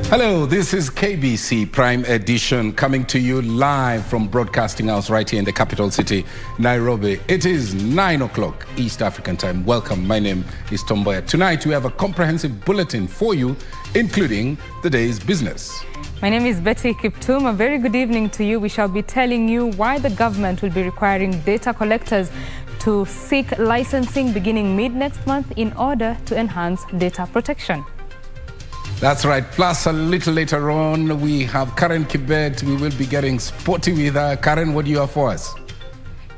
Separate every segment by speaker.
Speaker 1: Hello, this is KBC Prime Edition coming to you live from Broadcasting House right here in the capital city, Nairobi. It is 9 o'clock East African time. Welcome, my name is Mboya. Tonight we have a comprehensive bulletin for you, including the day's business.
Speaker 2: My name is Betty Kiptum. A very good evening to you. We shall be telling you why the government will be requiring data collectors to seek licensing beginning mid-next month in order to enhance data protection.
Speaker 1: That's right. Plus, a little later on, we have Karen Kibet. We will be getting sporty with her. Karen, what do you have for us?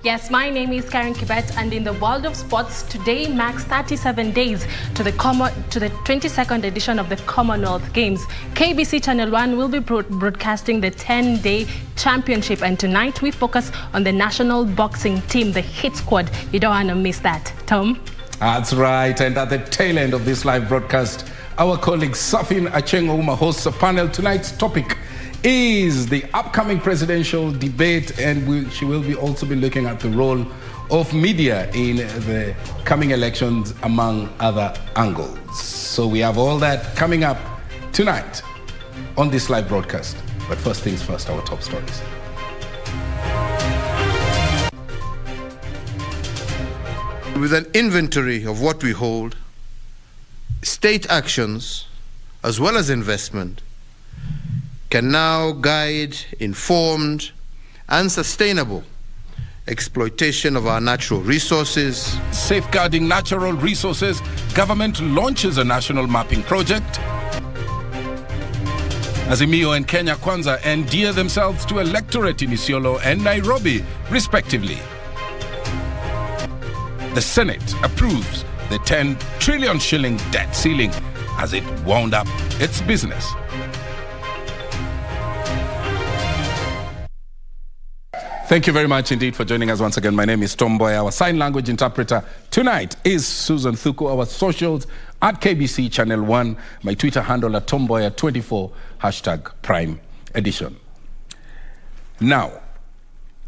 Speaker 3: Yes, my name is Karen Kibet, and in the world of sports, today marks 37 days to the 22nd edition of the Commonwealth Games. KBC Channel 1 will be broadcasting the 10-day championship, and tonight we focus on the national boxing team, the Hit Squad. You don't want to miss that. Tom?
Speaker 1: That's right. And at the tail end of this live broadcast, our colleague Safin Achengo hosts a panel. Tonight's topic is the upcoming presidential debate, and she will also be looking at the role of media in the coming elections, among other angles. So we have all that coming up tonight on this live broadcast. But first things first, our top stories.
Speaker 4: With an inventory of what we hold, state actions, as well as investment, can now guide informed and sustainable exploitation of our natural resources.
Speaker 1: Safeguarding natural resources, government launches a national mapping project. Azimio and Kenya Kwanza endear themselves to electorate in Isiolo and Nairobi, respectively. The Senate approves the 10 trillion shilling debt ceiling as it wound up its business. Thank you very much indeed for joining us once again. My name is Mboya. Our sign language interpreter tonight is Susan Thuku. Our socials at KBC Channel 1. My Twitter handle at Mboya24, hashtag Prime Edition. Now,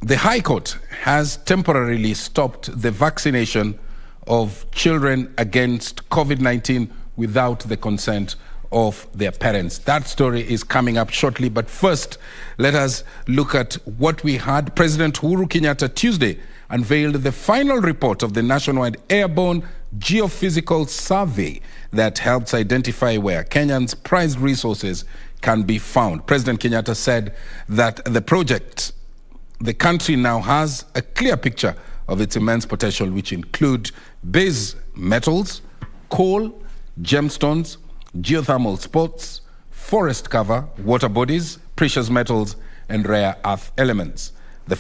Speaker 1: the High Court has temporarily stopped the vaccination of children against COVID-19 without the consent of their parents. That story is coming up shortly, but first, let us look at what we had. President Uhuru Kenyatta Tuesday unveiled the final report of the nationwide airborne geophysical survey that helps identify where Kenyans' prized resources can be found. President Kenyatta said that the country now has a clear picture of its immense potential, which include base metals, coal, gemstones, geothermal spots, forest cover, water bodies, precious metals, and rare earth elements. The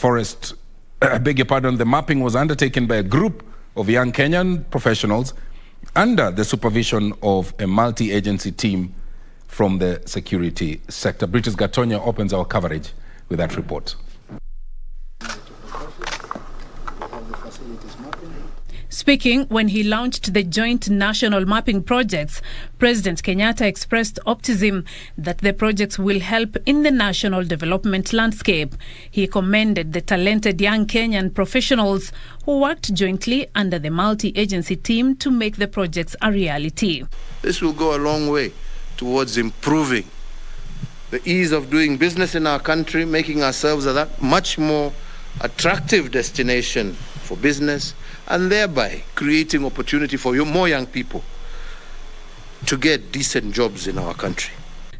Speaker 1: mapping was undertaken by a group of young Kenyan professionals under the supervision of a multi-agency team from the security sector. British Gatonia opens our coverage with that report.
Speaker 5: Speaking when he launched the joint national mapping projects, President Kenyatta expressed optimism that the projects will help in the national development landscape. He commended the talented young Kenyan professionals who worked jointly under the multi-agency team to make the projects a reality.
Speaker 4: This will go a long way towards improving the ease of doing business in our country, making ourselves a much more attractive destination for business, and thereby creating opportunity for more young people to get decent jobs in our country.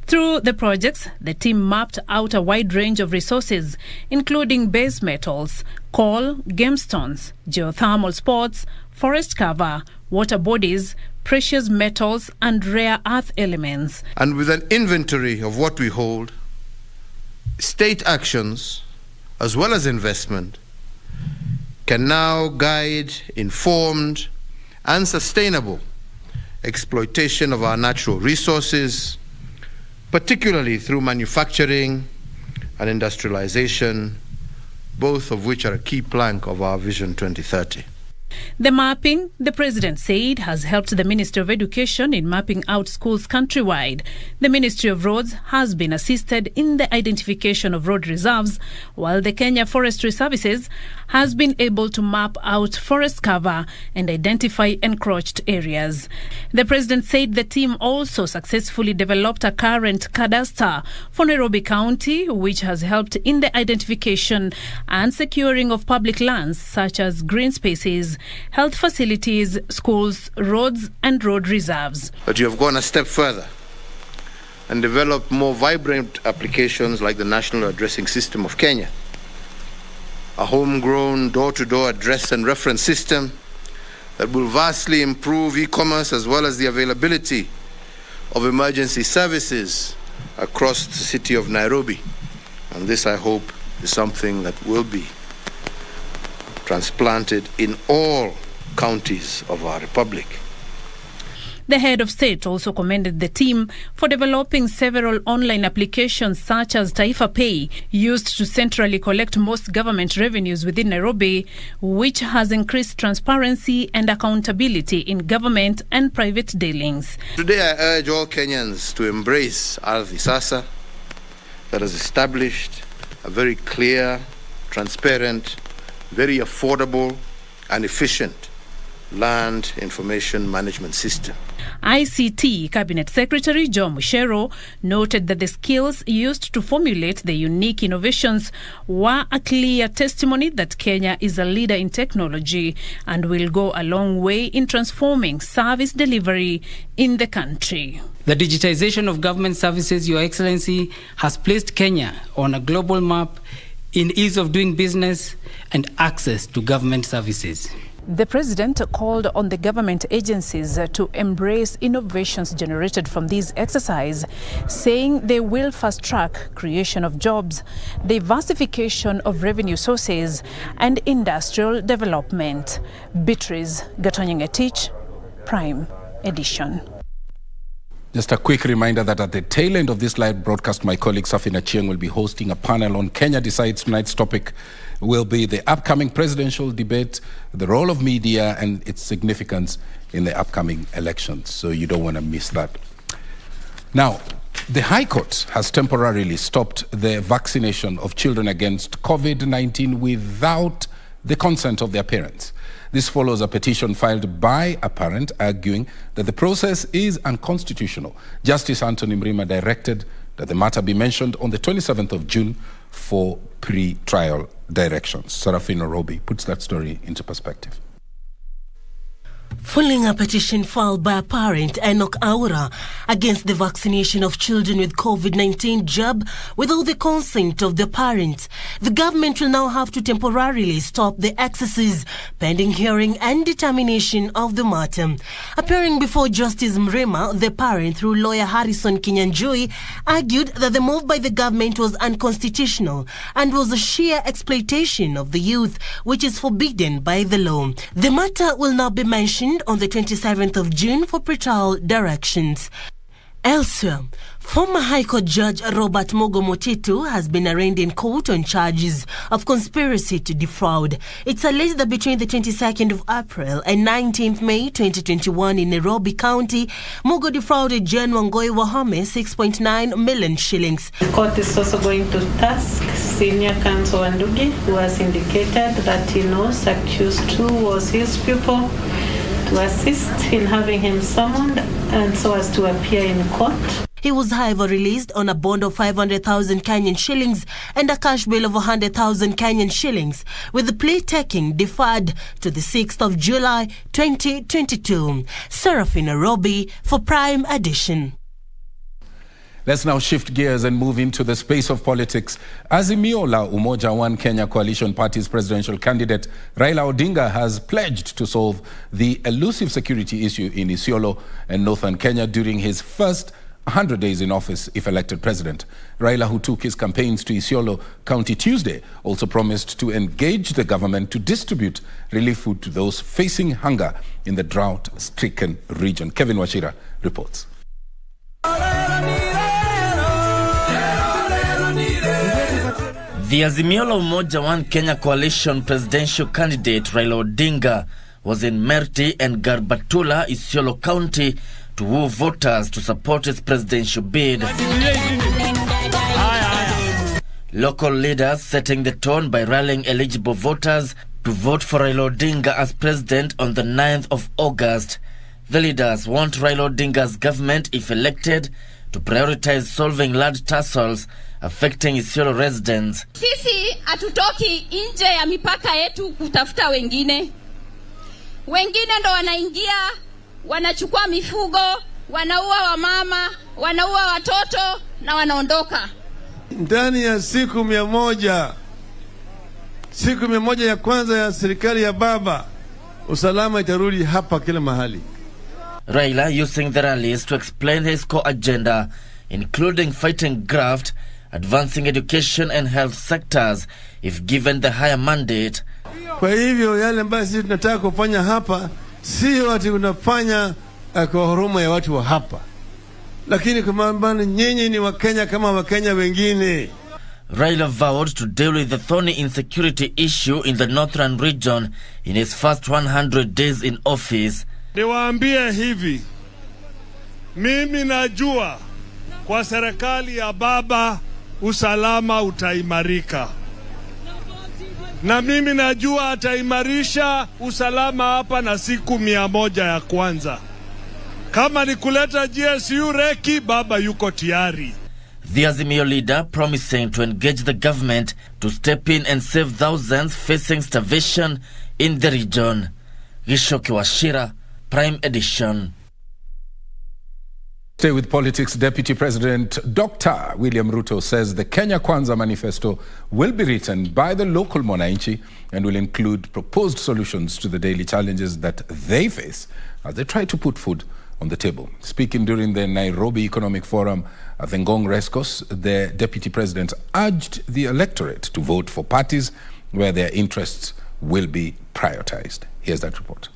Speaker 5: Through the projects, the team mapped out a wide range of resources, including base metals, coal, gemstones, geothermal spots, forest cover, water bodies, precious metals, and rare earth elements.
Speaker 4: And with an inventory of what we hold, state actions, as well as investment, can now guide informed and sustainable exploitation of our natural resources, particularly through manufacturing and industrialization, both of which are a key plank of our Vision 2030.
Speaker 5: The mapping, the president said, has helped the Ministry of Education in mapping out schools countrywide. The Ministry of Roads has been assisted in the identification of road reserves, while the Kenya Forestry Services has been able to map out forest cover and identify encroached areas. The president said the team also successfully developed a current cadastre for Nairobi County, which has helped in the identification and securing of public lands such as green spaces, health facilities, schools, roads and road reserves.
Speaker 4: But you have gone a step further and developed more vibrant applications like the National Addressing System of Kenya, a homegrown door-to-door address and reference system that will vastly improve e-commerce as well as the availability of emergency services across the city of Nairobi. And this, I hope, is something that will be transplanted in all counties of our republic.
Speaker 5: The head of state also commended the team for developing several online applications such as Taifa Pay, used to centrally collect most government revenues within Nairobi, which has increased transparency and accountability in government and private dealings.
Speaker 4: Today I urge all Kenyans to embrace Ardhi Sasa, that has established a very clear, transparent, very affordable and efficient land information management system.
Speaker 5: ICT Cabinet Secretary John Mushero noted that the skills used to formulate the unique innovations were a clear testimony that Kenya is a leader in technology and will go a long way in transforming service delivery in the country.
Speaker 6: The digitization of government services, Your Excellency, has placed Kenya on a global map in ease of doing business and access to government services.
Speaker 5: The president called on the government agencies to embrace innovations generated from this exercise, saying they will fast-track creation of jobs, diversification of revenue sources, and industrial development. Beatrice Gatonyingetich, Prime Edition.
Speaker 1: Just a quick reminder that at the tail end of this live broadcast, my colleague Safina Chieng will be hosting a panel on Kenya Decides. Tonight's topic will be the upcoming presidential debate, the role of media and its significance in the upcoming elections. So you don't want to miss that. Now, the High Court has temporarily stopped the vaccination of children against COVID-19 without the consent of their parents. This follows a petition filed by a parent arguing that the process is unconstitutional. Justice Anthony Mrima directed that the matter be mentioned on the 27th of June for pre-trial directions. Sarafina Robi puts that story into perspective.
Speaker 7: Following a petition filed by a parent, Enoch Aura, against the vaccination of children with COVID-19 jab without the consent of the parents, the government will now have to temporarily stop the exercise pending hearing and determination of the matter. Appearing before Justice Mrema, the parent, through lawyer Harrison Kinyanjui, argued that the move by the government was unconstitutional and was a sheer exploitation of the youth, which is forbidden by the law. The matter will now be mentioned on the 27th of June for pretrial directions. Elsewhere, former High Court Judge Robert Mogo Motitu has been arraigned in court on charges of conspiracy to defraud. It's alleged that between the 22nd of April and 19th May 2021 in Nairobi County, Mogo defrauded Jen Wangoi Wahome 6.9 million shillings.
Speaker 8: The court is also going to task Senior Counsel Wandugi, who has indicated that he knows accused who was his pupil, to assist in having him summoned and so as to appear in court.
Speaker 7: He was, however, released on a bond of 500,000 Kenyan shillings and a cash bail of 100,000 Kenyan shillings, with the plea taking deferred to the 6th of July 2022. Serafina Robi for Prime Edition.
Speaker 1: Let's now shift gears and move into the space of politics. Azimio la Umoja One Kenya Coalition Party's presidential candidate Raila Odinga has pledged to solve the elusive security issue in Isiolo and northern Kenya during his first 100 days in office if elected president. Raila, who took his campaigns to Isiolo County Tuesday, also promised to engage the government to distribute relief food to those facing hunger in the drought-stricken region. Kevin Wachira reports.
Speaker 9: The Azimio la Umoja One Kenya Coalition presidential candidate Raila Odinga was in Merti and Garbatula, Isiolo County, to woo voters to support his presidential bid. Local leaders setting the tone by rallying eligible voters to vote for Raila Odinga as president on the 9th of August. The leaders want Raila Odinga's government, if elected, to prioritize solving land tussles affecting Isiolo residents.
Speaker 10: Sisi hatutoki nje ya mipaka yetu kutafuta wengine. Wengine ndo wanaingia, wanachukua mifugo, wanaua wamama, wanaua watoto na wanaondoka.
Speaker 11: Ndani ya siku 100, siku 100 ya kwanza ya serikali ya baba, usalama itarudi hapa kila mahali.
Speaker 9: Raila using the rallies to explain his core agenda, including fighting graft, advancing education and health sectors, if given the higher mandate.
Speaker 11: Kwa hivyo yale ambayo sisi tunataka kufanya hapa, sio ati unafanya kwa huruma ya watu wa hapa, lakini kwa maana nyinyi ni Wakenya kama Wakenya wengine.
Speaker 9: Raila vowed to deal with the thorny insecurity issue in the northern region in his first 100 days in office.
Speaker 12: Niwaambie hivi, mimi najua kwa serikali ya baba usalama utaimarika. Na mimi najua ataimarisha usalama hapa na siku 100 ya kwanza. Kama ni kuleta GSU reki, baba yuko tayari.
Speaker 9: The Azimio leader promising to engage the government to step in and save thousands facing starvation in the region. Gishoki Washira, Prime Edition.
Speaker 1: Stay with politics. Deputy President Dr. William Ruto says the Kenya Kwanza manifesto will be written by the local Mwananchi and will include proposed solutions to the daily challenges that they face as they try to put food on the table. Speaking during the Nairobi Economic Forum at the Ngong Racecourse, the Deputy President urged the electorate to vote for parties where their interests will be prioritized. Here's that report.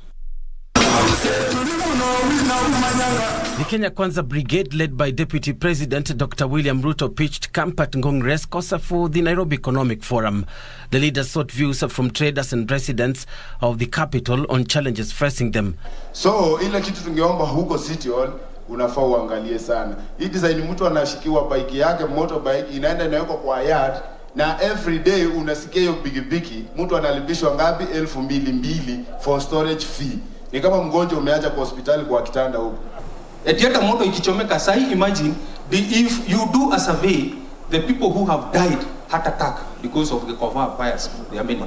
Speaker 13: The Kenya Kwanza Brigade, led by Deputy President Dr. William Ruto, pitched camp at Ngong Racecourse for the Nairobi Economic Forum. The leaders sought views from traders and residents of the capital on challenges facing them.
Speaker 14: So, ile kitu tungeomba huko City Hall, unafaa uangalie sana. Hii design mtu anashikiwa bike yake, motorbike, inaenda inawekwa kwa yard, na every day unasikia hiyo bigibiki, mtu analipishwa ngapi? 2,200 for storage fee. Ni kama mgonjwa umeacha kwa hospitali kwa kitanda huko.
Speaker 15: Etiata moto ikichomeka sahi, imagine if you do a survey, the people who have died heart attack because of the cover fires, they are many.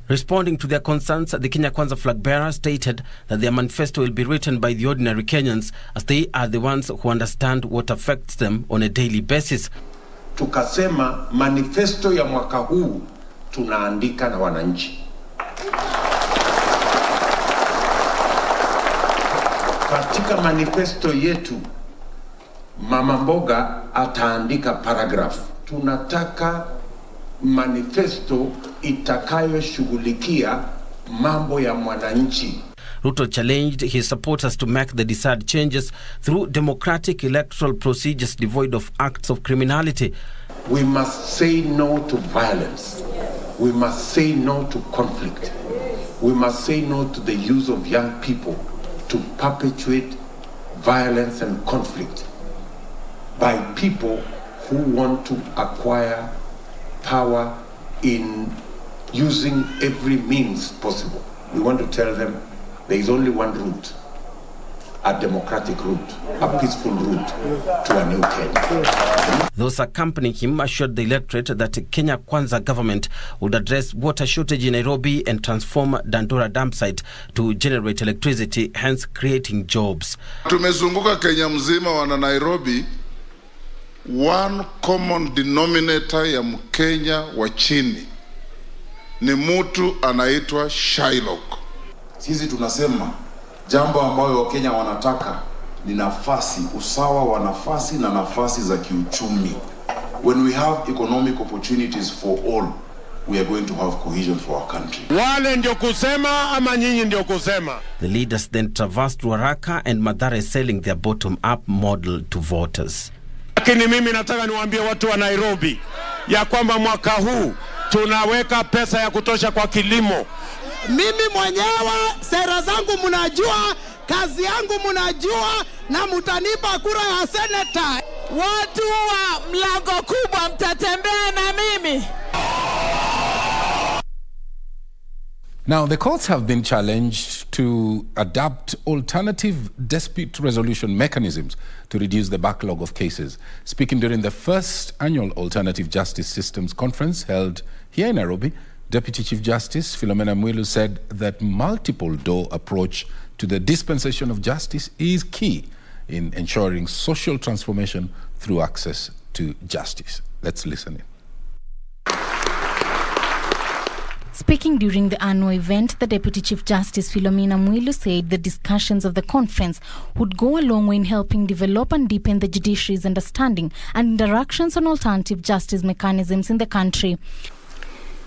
Speaker 13: Responding to their concerns, the Kenya Kwanza flag bearer stated that their manifesto will be written by the ordinary Kenyans, as they are the ones who understand what affects them on a daily basis.
Speaker 16: Tukasema manifesto ya mwaka huu tunaandika na wananchi. Katika manifesto yetu, Mama Mboga ataandika paragraph. Tunataka manifesto itakayoshughulikia mambo ya mwananchi.
Speaker 13: Ruto challenged his supporters to make the desired changes through democratic electoral procedures devoid of acts of criminality.
Speaker 16: We must say no to violence. We must say no to conflict. We must say no to the use of young people to perpetuate violence and conflict by people who want to acquire power in using every means possible. We want to tell them there is only one route, a democratic route, a peaceful route to a new Kenya.
Speaker 13: Those accompanying him assured the electorate that the Kenya Kwanza government would address water shortage in Nairobi and transform Dandora dam site to generate electricity, hence creating jobs.
Speaker 17: Tumezunguka Kenya mzima wana Nairobi, one common denominator ya Mkenya wa chini ni mtu anaitwa Shylock.
Speaker 18: Sisi tunasema jambo ambayo Wakenya wanataka ni nafasi, usawa wa nafasi na nafasi za kiuchumi. When we have economic opportunities for all, we are going to have cohesion for our country.
Speaker 12: Wale ndio kusema ama nyinyi ndio kusema?
Speaker 13: The leaders then traversed Ruaraka and Mathare, selling their bottom-up model to voters.
Speaker 12: Lakini mimi nataka niwaambie watu wa Nairobi ya kwamba mwaka huu tunaweka pesa ya kutosha kwa kilimo.
Speaker 19: Mimi mwenyewe sera zangu mnajua, kazi yangu mnajua, na mutanipa kura ya seneta. Watu wa mlango kubwa mtatembea na mimi.
Speaker 1: Now, the courts have been challenged to adapt alternative dispute resolution mechanisms to reduce the backlog of cases. Speaking during the first annual Alternative Justice Systems Conference held here in Nairobi, Deputy Chief Justice Philomena Mwilu said that multiple door approach to the dispensation of justice is key in ensuring social transformation through access to justice. Let's listen in.
Speaker 20: Speaking during the annual event, the Deputy Chief Justice Philomena Mwilu said the discussions of the conference would go a long way in helping develop and deepen the judiciary's understanding and interactions on alternative justice mechanisms in the country.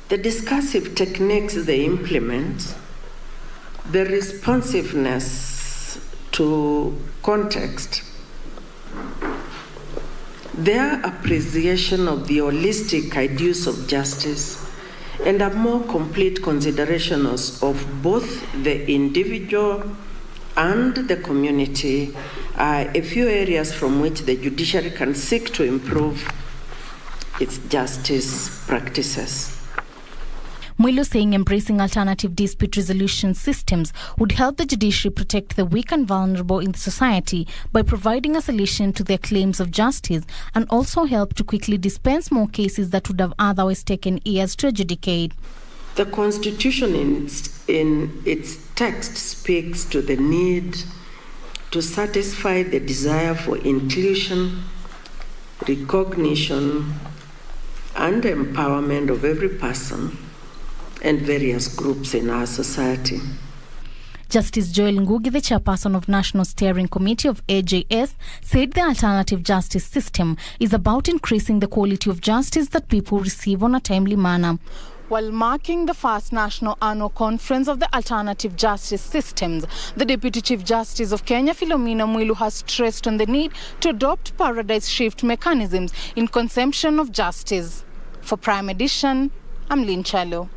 Speaker 21: The discursive techniques they implement, the responsiveness to context, their appreciation of the holistic ideals of justice, and a more complete consideration of both the individual and the community are a few areas from which the judiciary can seek to improve its justice practices.
Speaker 20: Mwilu saying embracing alternative dispute resolution systems would help the judiciary protect the weak and vulnerable in society by providing a solution to their claims of justice, and also help to quickly dispense more cases that would have otherwise taken years to adjudicate.
Speaker 21: The Constitution in its text speaks to the need to satisfy the desire for inclusion, recognition, and empowerment of every person and various groups in our society.
Speaker 20: Justice Joel Ngugi, the chairperson of National Steering Committee of AJS, said the alternative justice system is about increasing the quality of justice that people receive on a timely manner.
Speaker 22: While marking the first national annual conference of the alternative justice systems, the Deputy Chief Justice of Kenya, Philomena Mwilu, has stressed on the need to adopt paradigm shift mechanisms in conception of justice. For Prime Edition, I'm Lynn Chalo.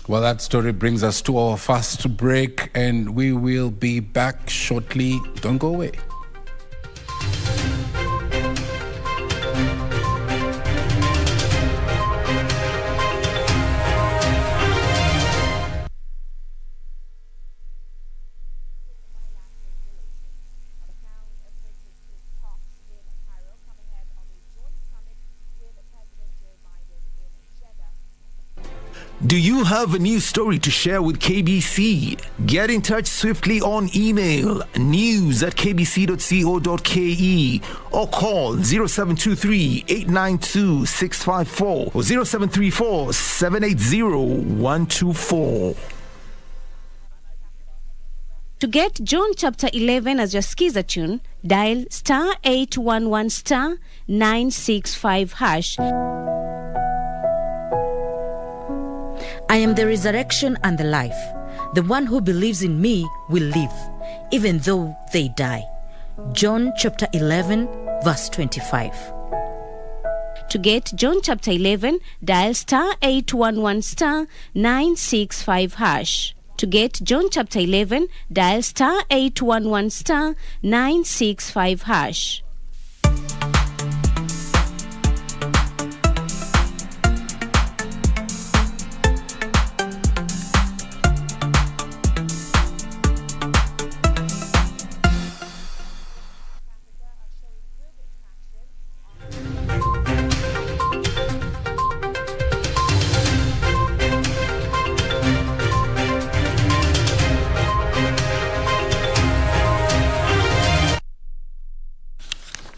Speaker 1: Well, that story brings us to our first break, and we will be back shortly. Don't go away.
Speaker 23: Do you have a news story to share with KBC? Get in touch swiftly on email news@kbc.co.ke or call 0723-892-654 or 0734-780-124.
Speaker 24: To get John chapter 11 as your skiza tune, dial star 811 star 965 hash.
Speaker 25: I am the resurrection and the life. The one who believes in me will live, even though they die. John chapter 11, verse 25.
Speaker 24: To get John chapter 11, dial star 811 star 965 hash. To get John chapter 11, dial star 811 star 965 hash.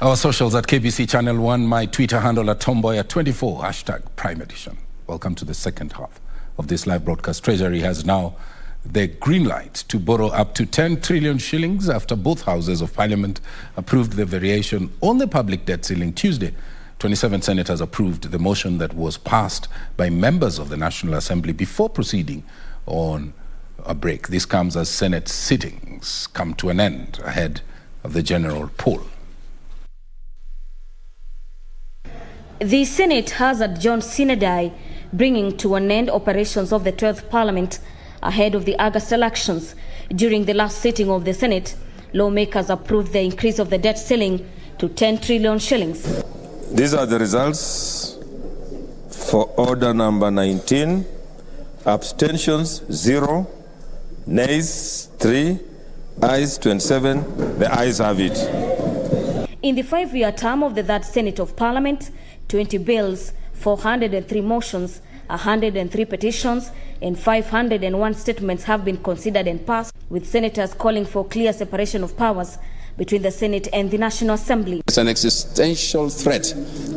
Speaker 1: Our socials at KBC Channel 1, my Twitter handle at Mboya24, hashtag Prime Edition. Welcome to the second half of this live broadcast. Treasury has now the green light to borrow up to 10 trillion shillings after both houses of parliament approved the variation on the public debt ceiling Tuesday. 27 senators approved the motion that was passed by members of the National Assembly before proceeding on a break. This comes as Senate sittings come to an end ahead of the general poll.
Speaker 24: The Senate has adjourned sine die bringing to an end operations of the 12th Parliament ahead of the August elections. During the last sitting of the Senate, lawmakers approved the increase of the debt ceiling to 10 trillion shillings.
Speaker 2: These are the results for order number 19. Abstentions 0, nays 3, ayes 27. The ayes have it.
Speaker 24: In the 5-year term of the third Senate of Parliament, 20 bills, 403 motions, 103 petitions, and 501 statements have been considered and passed, with senators calling for clear separation of powers between the Senate and the National Assembly.
Speaker 3: It's an existential threat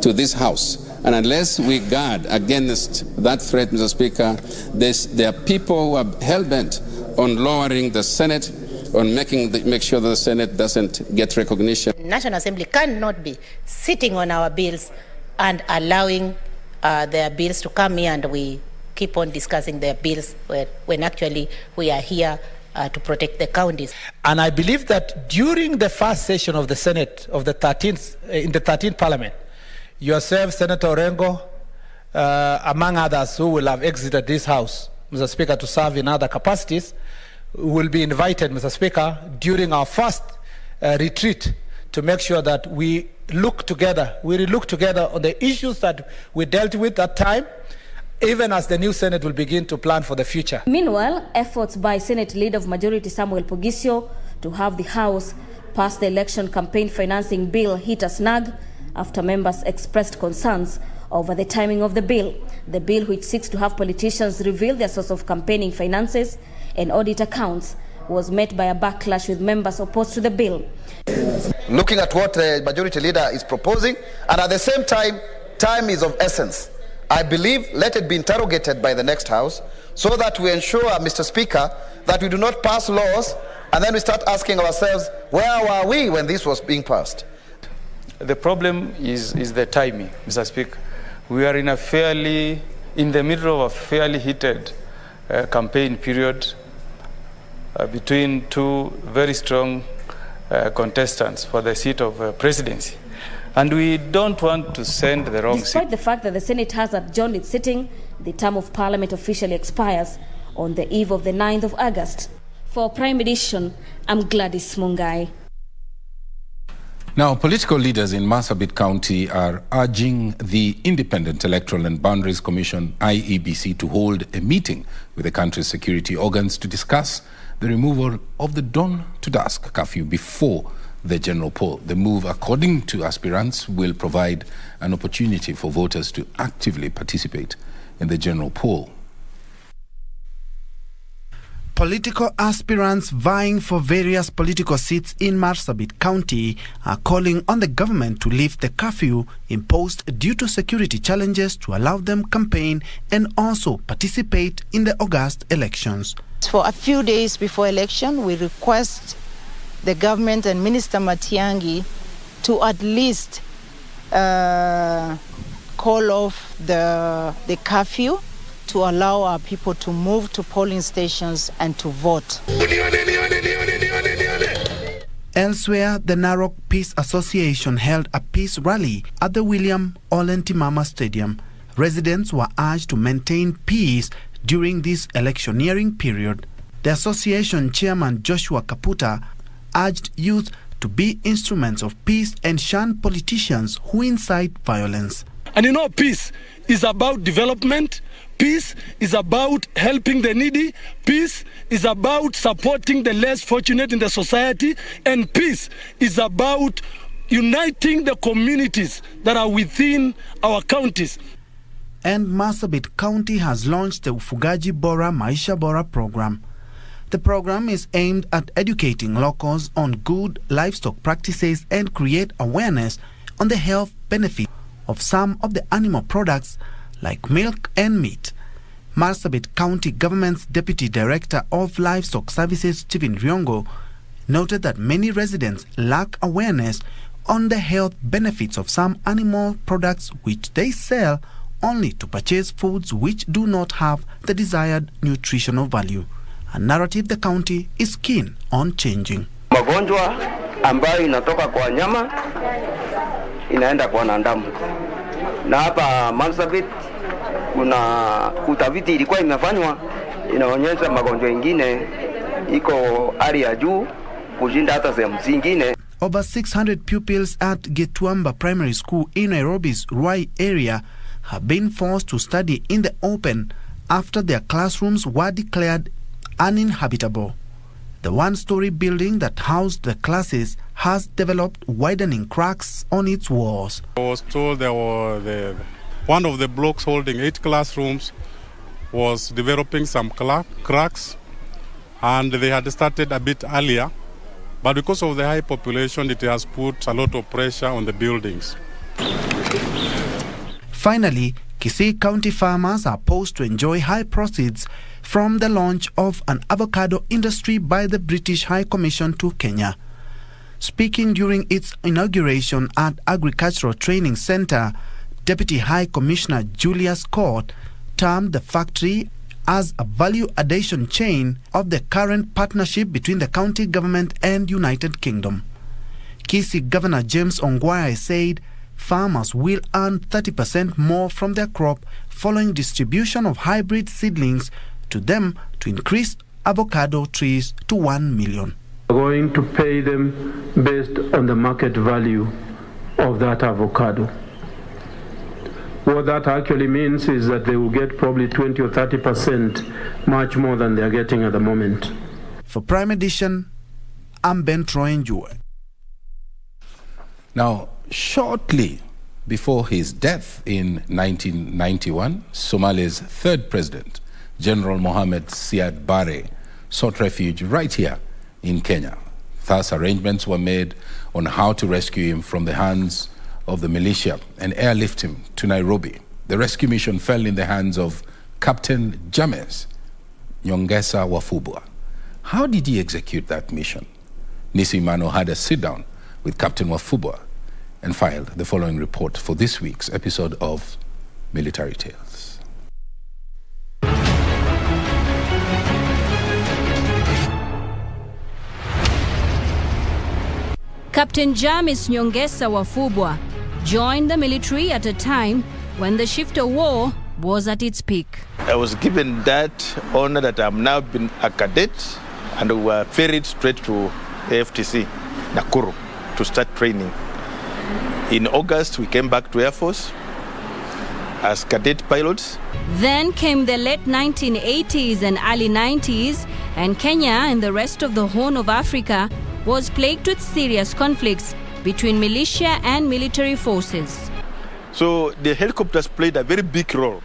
Speaker 3: to this House, and unless we guard against that threat, Mr. Speaker, there are people who are hell-bent on lowering the Senate, on make sure that the Senate doesn't get recognition.
Speaker 4: National Assembly cannot be sitting on our bills and allowing their bills to come here, and we keep on discussing their bills when actually we are here to protect the counties.
Speaker 5: And I believe that during the first session of the Senate of the 13th, in the 13th Parliament, yourself, Senator Orengo, among others who will have exited this House, Mr. Speaker, to serve in other capacities, will be invited, Mr. Speaker, during our first retreat to make sure that we look together on the issues that we dealt with that time, even as the new Senate will begin to plan for the future.
Speaker 24: Meanwhile, efforts by Senate Leader of Majority Samuel Pogisio to have the House pass the election campaign financing bill hit a snag after members expressed concerns over the timing of the bill. The bill, which seeks to have politicians reveal their source of campaigning finances and audit accounts, was met by a backlash with members opposed to the bill.
Speaker 6: Looking at what the Majority Leader is proposing, and at the same time, time is of essence. I believe let it be interrogated by the next House so that we ensure, Mr. Speaker, that we do not pass laws and then we start asking ourselves, where were we when this was being passed?
Speaker 26: The problem is the timing, Mr. Speaker. We are in the middle of a fairly heated campaign period between two very strong contestants for the seat of presidency. And we don't want to send the wrong
Speaker 24: Despite the fact that the Senate has adjourned its sitting, the term of Parliament officially expires on the eve of the 9th of August. For Prime Edition, I'm Gladys Mungai.
Speaker 1: Now, political leaders in Marsabit County are urging the Independent Electoral and Boundaries Commission, IEBC, to hold a meeting with the country's security organs to discuss the removal of the dawn to dusk curfew before the general poll. The move, according to aspirants, will provide an opportunity for voters to actively participate in the general poll.
Speaker 27: Political aspirants vying for various political seats in Marsabit County are calling on the government to lift the curfew imposed due to security challenges to allow them campaign and also participate in the August elections.
Speaker 28: For a few days before election, we request the government and Minister Matiang'i to at least call off the curfew to allow our people to move to polling stations and to vote.
Speaker 27: Elsewhere, the Narok Peace Association held a peace rally at the William Olentimama Stadium. Residents were urged to maintain peace during this electioneering period. The association chairman Joshua Kaputa urged youth to be instruments of peace and shun politicians who incite violence.
Speaker 29: And you know, peace is about development. Peace is about helping the needy. Peace is about supporting the less fortunate in the society. And peace is about uniting the communities that are within our counties.
Speaker 27: And Marsabit County has launched the Ufugaji Bora Maisha Bora program. The program is aimed at educating locals on good livestock practices and create awareness on the health benefits of some of the animal products like milk and meat. Marsabit County Government's Deputy Director of Livestock Services, Stephen Riongo, noted that many residents lack awareness on the health benefits of some animal products which they sell only to purchase foods which do not have the desired nutritional value. A narrative the county is keen on changing.
Speaker 30: Magonjwa ambayo inatoka kwa nyama inaenda kwa wanadamu. Na hapa Marsabit kuna utafiti ilikuwa imefanywa inaonyesha magonjwa mengine iko hali ya juu kushinda hata sehemu zingine.
Speaker 27: Over 600 pupils at Getwamba Primary School in Nairobi's Ruai area have been forced to study in the open after their classrooms were declared uninhabitable. The one-story building that housed the classes has developed widening cracks on its walls.
Speaker 7: I was told there were one of the blocks holding 8 classrooms was developing some cracks, and they had started a bit earlier. But because of the high population, it has put a lot of pressure on the buildings.
Speaker 27: Finally, Kisii County farmers are poised to enjoy high proceeds from the launch of an avocado industry by the British High Commission to Kenya. Speaking during its inauguration at Agricultural Training Center, Deputy High Commissioner Julius Scott termed the factory as a value addition chain of the current partnership between the county government and United Kingdom. Kisii Governor James Ongwae said farmers will earn 30% more from their crop following distribution of hybrid seedlings to them to increase avocado trees to 1 million.
Speaker 8: We're going to pay them based on the market value of that avocado. What that actually means is that they will get probably 20 or 30% much more than they're getting at the moment.
Speaker 27: For Prime Edition, I'm Ben Troyenjue.
Speaker 1: Now, shortly before his death in 1991, Somalia's third president, General Mohamed Siad Barre, sought refuge right here in Kenya. Thus, arrangements were made on how to rescue him from the hands of the militia and airlift him to Nairobi. The rescue mission fell in the hands of Captain James Nyongesa Wafubwa. How did he execute that mission? Nisi Mano had a sit-down with Captain Wafubwa and filed the following report for this week's episode of Military Tales.
Speaker 9: Captain James Nyongesa Wafubwa joined the military at a time when the shift of war was at its peak.
Speaker 10: I was given that honor that I'm now been a cadet, and we were ferried straight to AFTC, Nakuru, to start training. In August, we came back to Air Force as cadet pilots.
Speaker 9: Then came the late 1980s and early 90s, and Kenya and the rest of the Horn of Africa was plagued with serious conflicts between militia and military forces.
Speaker 10: So the helicopters played a very big role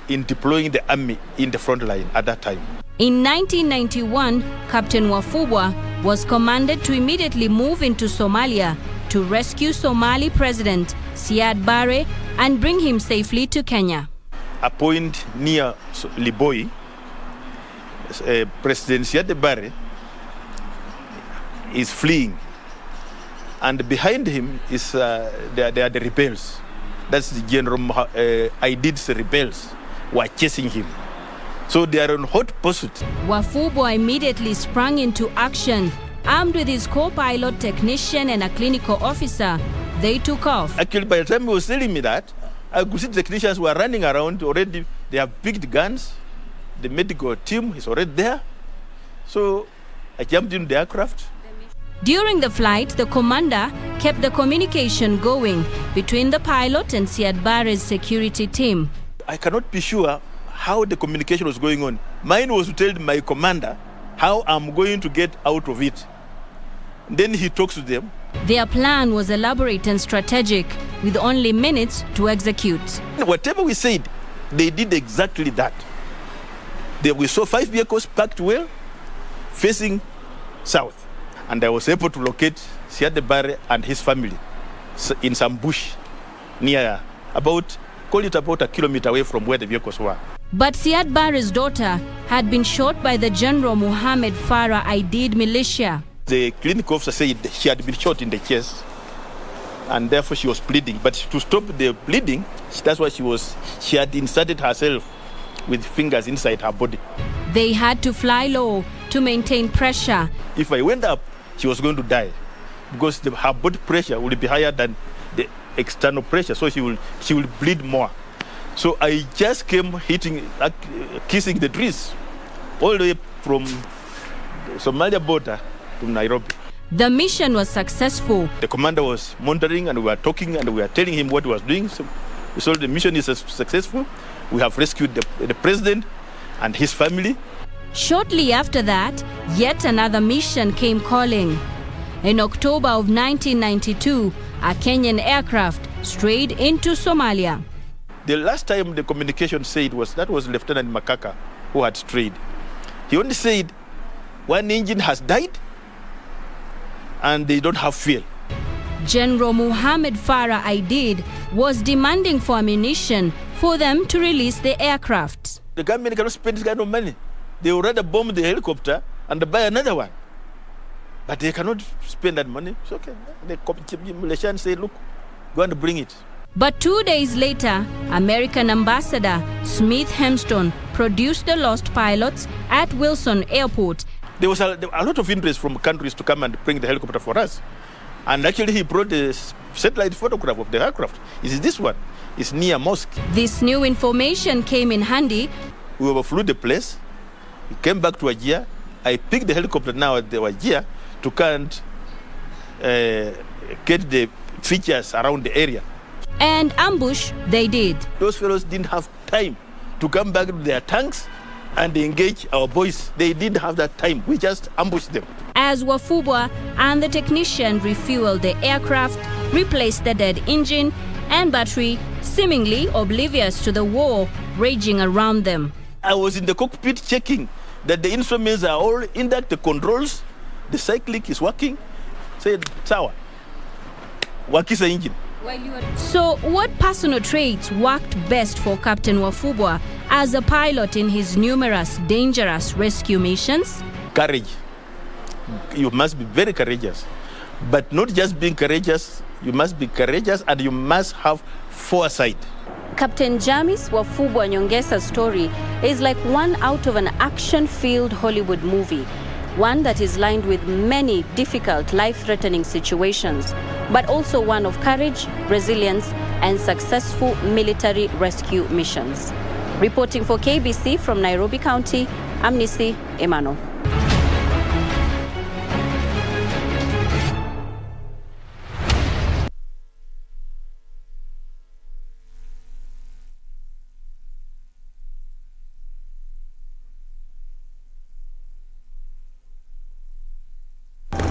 Speaker 10: in deploying the army in the front line at that time.
Speaker 9: In 1991, Captain Wafubwa was commanded to immediately move into Somalia to rescue Somali President Siad Barre and bring him safely to Kenya.
Speaker 10: A point near Liboi, President Siad Barre is fleeing, and behind him is they are the rebels. That's the General Aidid's rebels who are chasing him. So they are on hot pursuit.
Speaker 9: Wafubwa immediately sprang into action. Armed with his co-pilot, technician, and a clinical officer, they took off.
Speaker 10: Actually, by the time he was telling me that, I could see the technicians were running around already. They have picked guns. The medical team is already there. So I jumped in the aircraft.
Speaker 9: During the flight, the commander kept the communication going between the pilot and Siad Barre's security team.
Speaker 10: I cannot be sure how the communication was going on. Mine was to tell my commander how I'm going to get out of it. Then he talks to them.
Speaker 9: Their plan was elaborate and strategic, with only minutes to execute.
Speaker 10: Whatever we said, they did exactly that. We saw 5 vehicles parked well, facing south. And I was able to locate Siad Barre and his family in some bush near call it about a kilometer away from where the vehicles were.
Speaker 9: But Siad Barre's daughter had been shot by the General Mohamed Farah Aidid militia.
Speaker 10: The clinical officer said she had been shot in the chest, and therefore she was bleeding. But to stop the bleeding, that's why she had inserted herself with fingers inside her body.
Speaker 9: They had to fly low to maintain pressure.
Speaker 10: If I went up, she was going to die because her body pressure will be higher than the external pressure, so she will bleed more. So I just came kissing the trees all the way from Somalia border to Nairobi.
Speaker 9: The mission was successful.
Speaker 10: The commander was monitoring and we were talking and we were telling him what he was doing. So the mission is successful. We have rescued the president and his family.
Speaker 9: Shortly after that, yet another mission came calling. In October of 1992, a Kenyan aircraft strayed into Somalia.
Speaker 10: The last time the communication said that was Lieutenant Makaka who had strayed. He only said one engine has died and they don't have fuel.
Speaker 9: General Muhammad Farah Aidid was demanding for ammunition for them to release the aircraft.
Speaker 10: The government cannot spend this kind of money. They would rather bomb the helicopter and buy another one. But they cannot spend that money. It's okay. The Malaysians say, look, go and bring it.
Speaker 9: But 2 days later, American Ambassador Smith Hemston produced the lost pilots at Wilson Airport.
Speaker 10: There was a lot of interest from countries to come and bring the helicopter for us. And actually he brought a satellite photograph of the aircraft. It is this one. It's near mosque.
Speaker 9: This new information came in handy.
Speaker 10: We overflew the place. We came back to Wajir. I picked the helicopter now at the Wajir to get the features around the area.
Speaker 9: And ambush they did.
Speaker 10: Those fellows didn't have time to come back to their tanks and engage our boys. They didn't have that time. We just ambushed them.
Speaker 9: As Wafubwa and the technician refueled the aircraft, replaced the dead engine and battery, seemingly oblivious to the war raging around them.
Speaker 10: I was in the cockpit checking that the instruments are all intact, the controls, the cyclic is working. Said, sawa, wakisa engine.
Speaker 9: So what personal traits worked best for Captain Wafubwa as a pilot in his numerous dangerous rescue missions?
Speaker 10: Courage. You must be very courageous. But not just being courageous, you must be courageous and you must have foresight.
Speaker 24: Captain Jamis Wafubwa Nyongesa's story is like one out of an action-filled Hollywood movie, one that is lined with many difficult, life-threatening situations, but also one of courage, resilience, and successful military rescue missions. Reporting for KBC from Nairobi County, I'm Nisi Emano.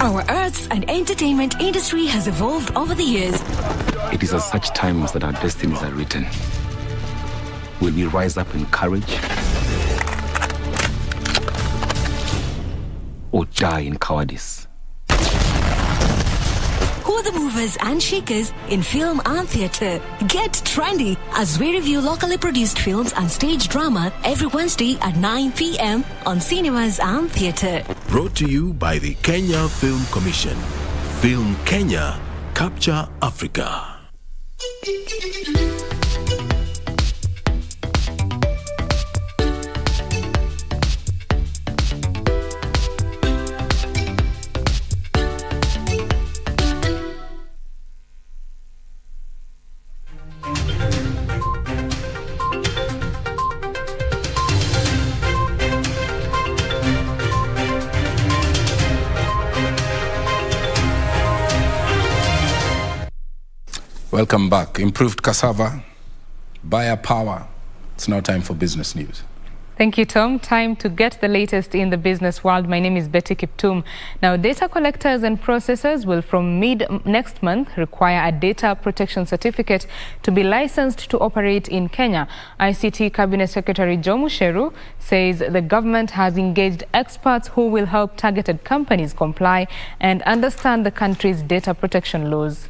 Speaker 11: Our arts and entertainment industry has evolved over the years.
Speaker 12: It is at such times that our destinies are written. Will we rise up in courage or die in cowardice?
Speaker 11: Who are the movers and shakers in film and theatre? Get trendy as we review locally produced films and stage drama every Wednesday at 9 p.m. on Cinemas and Theatre.
Speaker 13: Brought to you by the Kenya Film Commission. Film Kenya, Capture Africa.
Speaker 1: Welcome back. Improved cassava, buyer power. It's now time for business news.
Speaker 14: Thank you, Tom. Time to get the latest in the business world. My name is Betty Kiptum. Now, data collectors and processors will from mid-next month require a data protection certificate to be licensed to operate in Kenya. ICT Cabinet Secretary Joe Musheru says the government has engaged experts who will help targeted companies comply and understand the country's data protection laws.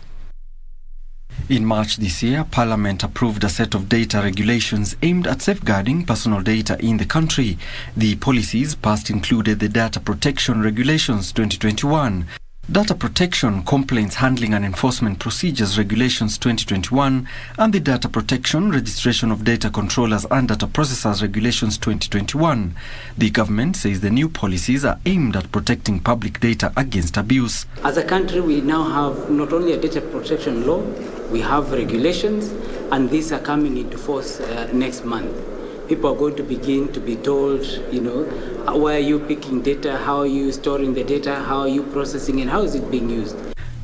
Speaker 15: In March this year, Parliament approved a set of data regulations aimed at safeguarding personal data in the country. The policies passed included the Data Protection Regulations 2021, Data Protection, Complaints Handling and Enforcement Procedures Regulations 2021, and the Data Protection, Registration of Data Controllers and Data Processors Regulations 2021. The government says the new policies are aimed at protecting public data against abuse.
Speaker 16: As a country, we now have not only a data protection law, we have regulations,
Speaker 2: and these are coming into force next month. People are going to begin to be told, where are you picking data, how are you storing the data, how are you processing it, how is it being used?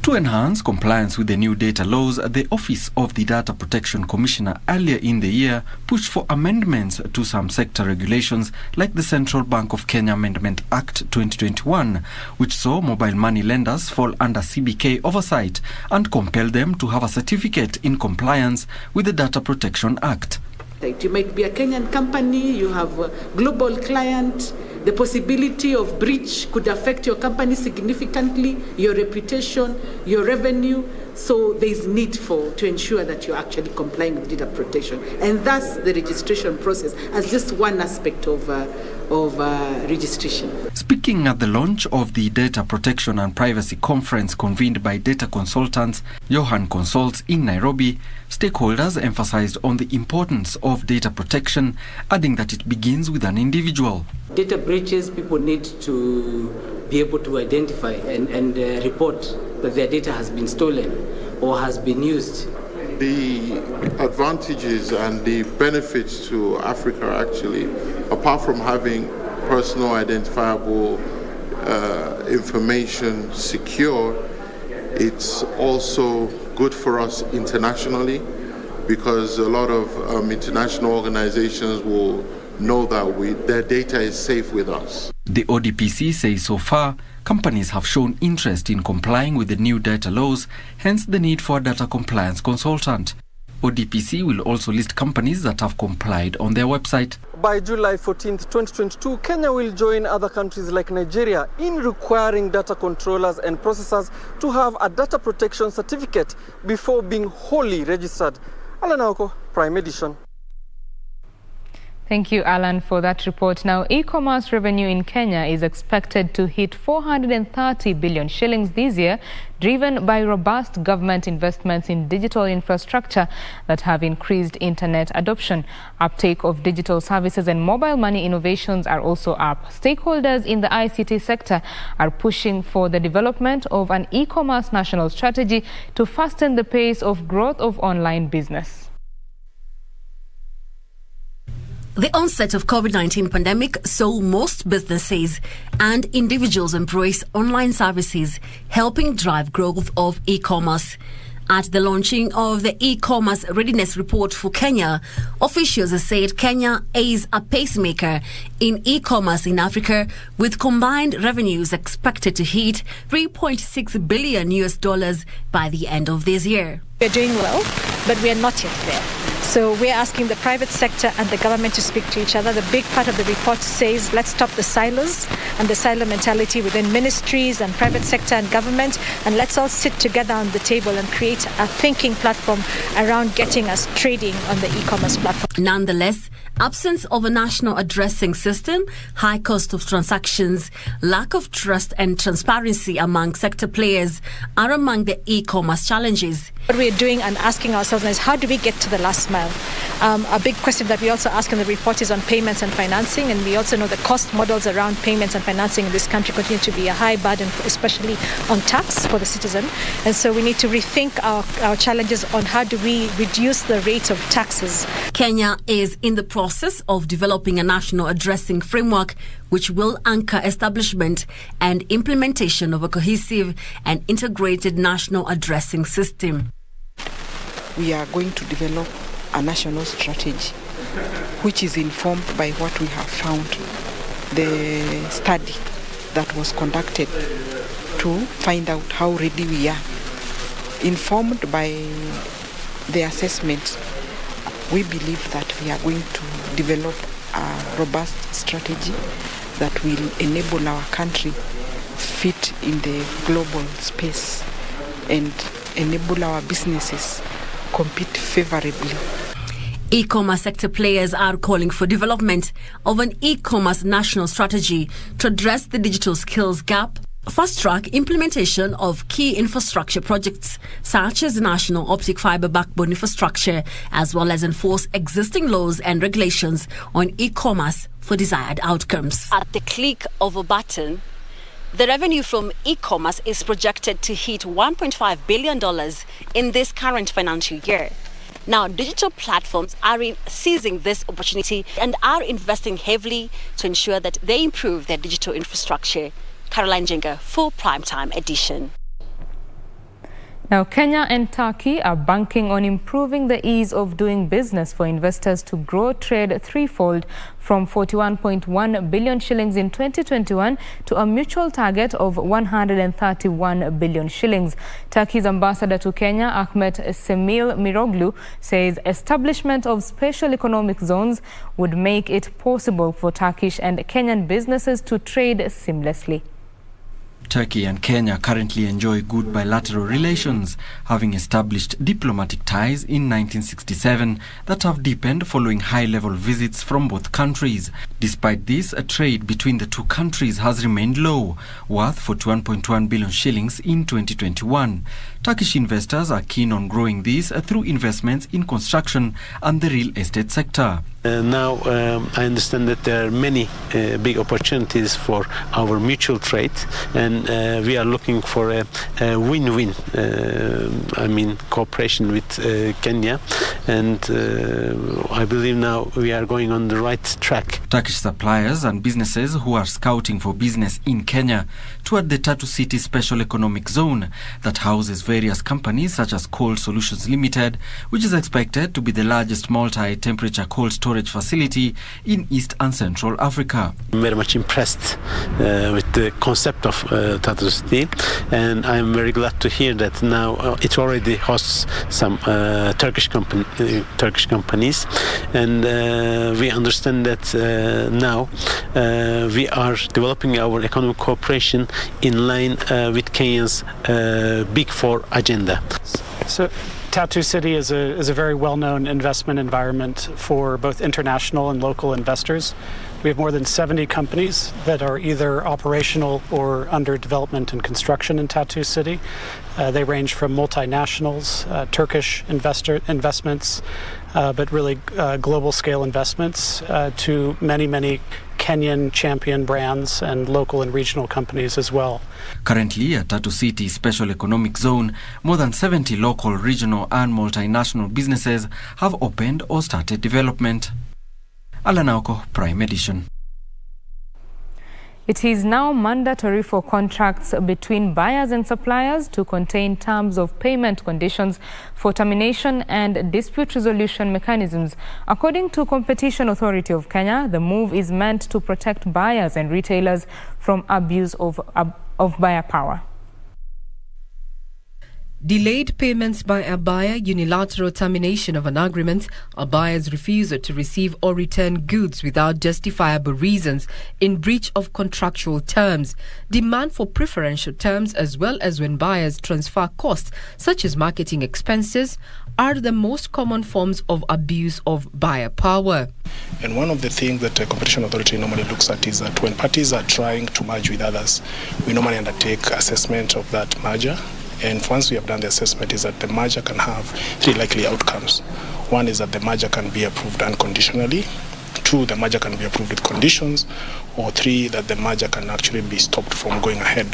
Speaker 15: To enhance compliance with the new data laws, the Office of the Data Protection Commissioner earlier in the year pushed for amendments to some sector regulations like the Central Bank of Kenya Amendment Act 2021, which saw mobile money lenders fall under CBK oversight and compelled them to have a certificate in compliance with the Data Protection Act.
Speaker 16: You might be a Kenyan company, you have a global client, the possibility of breach could affect your company significantly, your reputation, your revenue. So there is need to ensure that you're actually complying with data protection. And that's the registration process as just one aspect of registration.
Speaker 15: Speaking at the launch of the Data Protection and Privacy Conference convened by data consultants Johan Consults in Nairobi, stakeholders emphasized on the importance of data protection, adding that it begins with an individual.
Speaker 16: Data breaches, people need to be able to identify and report that their data has been stolen or has been used.
Speaker 17: The advantages and the benefits to Africa actually, apart from having personal identifiable information secure, it's also good for us internationally because a lot of international organizations will know that their data is safe with us.
Speaker 15: The ODPC says so far, companies have shown interest in complying with the new data laws, hence the need for a data compliance consultant. ODPC will also list companies that have complied on their website.
Speaker 18: By July 14th, 2022, Kenya will join other countries like Nigeria in requiring data controllers and processors to have a data protection certificate before being wholly registered. Alan Aoko, Prime Edition.
Speaker 14: Thank you, Alan, for that report. Now, e-commerce revenue in Kenya is expected to hit 430 billion shillings this year, driven by robust government investments in digital infrastructure that have increased internet adoption. Uptake of digital services and mobile money innovations are also up. Stakeholders in the ICT sector are pushing for the development of an e-commerce national strategy to fasten the pace of growth of online business.
Speaker 19: The onset of COVID-19 pandemic saw most businesses and individuals embrace online services, helping drive growth of e-commerce. At the launching of the e-commerce readiness report for Kenya, officials said Kenya is a pacemaker in e-commerce in Africa, with combined revenues expected to hit $3.6 billion by the end of this year.
Speaker 20: We're doing well, but we are not yet there. So we're asking the private sector and the government to speak to each other. The big part of the report says let's stop the silos and the silo mentality within ministries and private sector and government, and let's all sit together on the table and create a thinking platform around getting us trading on the e-commerce platform.
Speaker 19: Nonetheless, absence of a national addressing system, high cost of transactions, lack of trust and transparency among sector players are among the e-commerce challenges.
Speaker 20: What we're doing and asking ourselves is how do we get to the last mile? A big question that we also ask in the report is on payments and financing, and we also know the cost models around payments and financing in this country continue to be a high burden, especially on tax for the citizen. And so we need to rethink our challenges on how do we reduce the rate of taxes.
Speaker 19: Kenya is in the process of developing a national addressing framework which will anchor establishment and implementation of a cohesive and integrated national addressing system.
Speaker 21: We are going to develop a national strategy which is informed by what we have found, the study that was conducted to find out how ready we are. Informed by the assessment, we believe that we are going to develop a robust strategy that will enable our country fit in the global space and enable our businesses compete favorably.
Speaker 19: E-commerce sector players are calling for development of an e-commerce national strategy to address the digital skills gap, fast-track implementation of key infrastructure projects such as national optic fiber backbone infrastructure, as well as enforce existing laws and regulations on e-commerce for desired outcomes.
Speaker 22: At the click of a button, the revenue from e-commerce is projected to hit $1.5 billion in this current financial year. Now, digital platforms are seizing this opportunity and are investing heavily to ensure that they improve their digital infrastructure. Caroline Jenga for Primetime Edition.
Speaker 14: Now, Kenya and Turkey are banking on improving the ease of doing business for investors to grow trade threefold from 41.1 billion shillings in 2021 to a mutual target of 131 billion shillings. Turkey's ambassador to Kenya, Ahmet Semil Miroglu, says establishment of special economic zones would make it possible for Turkish and Kenyan businesses to trade seamlessly.
Speaker 15: Turkey and Kenya currently enjoy good bilateral relations, having established diplomatic ties in 1967 that have deepened following high-level visits from both countries. Despite this, a trade between the two countries has remained low, worth 41.1 billion shillings in 2021. Turkish investors are keen on growing this through investments in construction and the real estate sector.
Speaker 3: Now I understand that there are many big opportunities for our mutual trade, and we are looking for a win-win, cooperation with Kenya, and I believe now we are going on the right track.
Speaker 15: Turkish suppliers and businesses who are scouting for business in Kenya toured the Tatu City Special Economic Zone that houses various companies such as Cold Solutions Limited, which is expected to be the largest multi-temperature cold storage facility in East and Central Africa.
Speaker 3: I'm very much impressed with the concept of Tatu City, and I'm very glad to hear that now it already hosts some Turkish companies, and we understand that now we are developing our economic cooperation in line with Kenya's Big Four agenda.
Speaker 4: So Tatu City is a very well-known investment environment for both international and local investors. We have more than 70 companies that are either operational or under development and construction in Tatu City. They range from multinationals, Turkish investments, but really global scale investments to many Kenyan champion brands and local and regional companies as well.
Speaker 15: Currently, at Tatu City Special Economic Zone, more than 70 local, regional and multinational businesses have opened or started development. Alanauko, Prime Edition.
Speaker 14: It is now mandatory for contracts between buyers and suppliers to contain terms of payment conditions for termination and dispute resolution mechanisms. According to Competition Authority of Kenya, the move is meant to protect buyers and retailers from abuse of buyer power.
Speaker 5: Delayed payments by a buyer, unilateral termination of an agreement, a buyer's refusal to receive or return goods without justifiable reasons in breach of contractual terms, demand for preferential terms, as well as when buyers transfer costs such as marketing expenses, are the most common forms of abuse of buyer power.
Speaker 6: And one of the things that the Competition Authority normally looks at is that when parties are trying to merge with others, we normally undertake assessment of that merger. And once we have done the assessment, is that the merger can have three likely outcomes. One is that the merger can be approved unconditionally. Two, the merger can be approved with conditions. Or three, that the merger can actually be stopped from going ahead.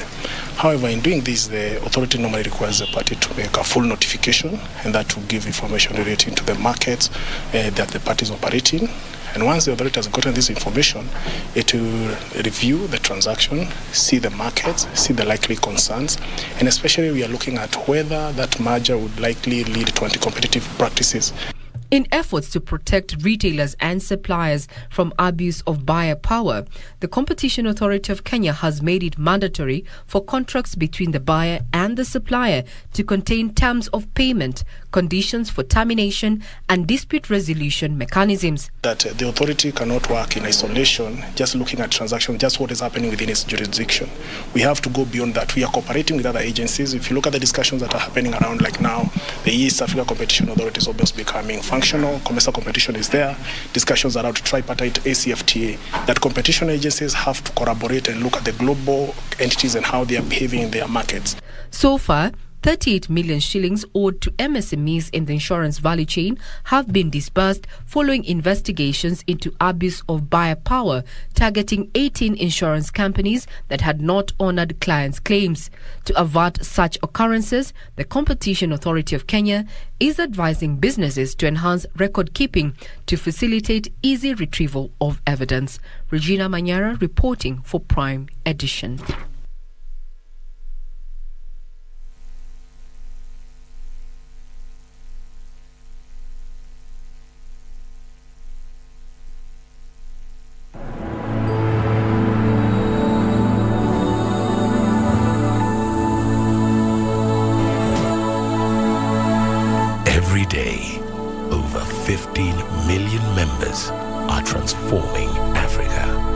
Speaker 6: However, in doing this, the authority normally requires the party to make a full notification, and that will give information relating to the markets that the party is operating. And once the authority has gotten this information, it will review the transaction, see the markets, see the likely concerns, and especially we are looking at whether that merger would likely lead to anti-competitive practices.
Speaker 5: In efforts to protect retailers and suppliers from abuse of buyer power, the Competition Authority of Kenya has made it mandatory for contracts between the buyer and the supplier to contain terms of payment, conditions for termination, and dispute resolution mechanisms.
Speaker 6: That the authority cannot work in isolation, just looking at transactions, just what is happening within its jurisdiction. We have to go beyond that. We are cooperating with other agencies. If you look at the discussions that are happening around, like now, the East Africa Competition Authority is almost becoming functional. Commercial competition is there. Discussions around tripartite ACFTA. That competition agencies have to collaborate and look at the global entities and how they are behaving in their markets.
Speaker 5: So far, 38 million shillings owed to MSMEs in the insurance value chain have been disbursed following investigations into abuse of buyer power targeting 18 insurance companies that had not honored clients' claims. To avert such occurrences, the Competition Authority of Kenya is advising businesses to enhance record keeping to facilitate easy retrieval of evidence. Regina Manyara reporting for Prime Edition.
Speaker 13: Every day, over 15 million members are transforming Africa.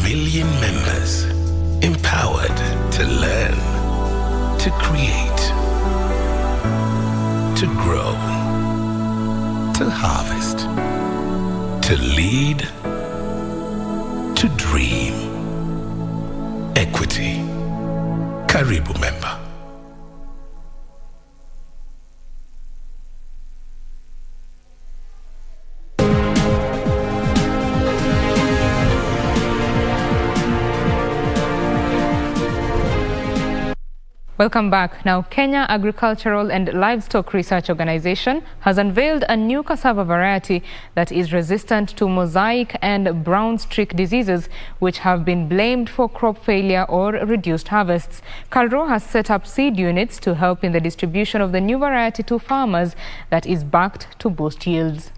Speaker 13: Million members empowered to learn, to create, to grow, to harvest, to lead, to dream. Equity. Karibu member.
Speaker 14: Welcome back. Now, Kenya Agricultural and Livestock Research Organization has unveiled a new cassava variety that is resistant to mosaic and brown streak diseases, which have been blamed for crop failure or reduced harvests. KALRO has set up seed units to help in the distribution of the new variety to farmers that is backed to boost yields.